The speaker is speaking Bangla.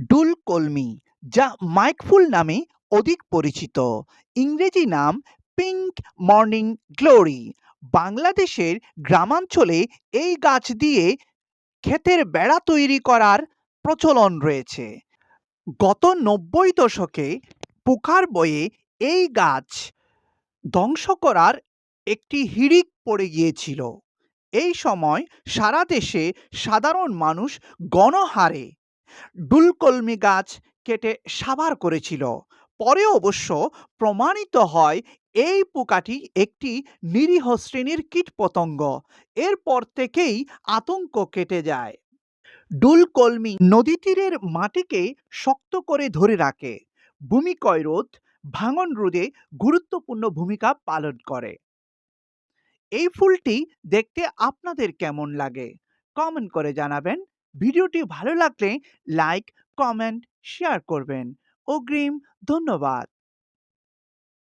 ডুল কলমি, যা মাইকফুল নামে অধিক পরিচিত। ইংরেজি নাম পিঙ্ক মর্নিং গ্লোরি। বাংলাদেশের গ্রামাঞ্চলে এই গাছ দিয়ে ক্ষেতের বেড়া তৈরি করার প্রচলন রয়েছে। গত ৯০ দশকে পোকার বয়ে এই গাছ ধ্বংস করার একটি হিড়িক পড়ে গিয়েছিল। এই সময় সারা দেশে সাধারণ মানুষ গণহারে ডুলকলমি গাছ কেটে সাবার করেছিল। পরে অবশ্য প্রমাণিত হয় এই পোকাটি একটি নিরীহ শ্রেণীর কীটপতঙ্গ। এরপর থেকেই আতঙ্ক কেটে যায়। ডুলকলমি নদী তীরের মাটিকে শক্ত করে ধরে রাখে, ভূমিক্ষয় রোধ, ভাঙন রোধে গুরুত্বপূর্ণ ভূমিকা পালন করে। এই ফুলটি দেখতে আপনাদের কেমন লাগে কমেন্ট করে জানাবেন। ভিডিওটি ভালো লাগলে লাইক, কমেন্ট, শেয়ার করবেন। অগ্রিম ধন্যবাদ।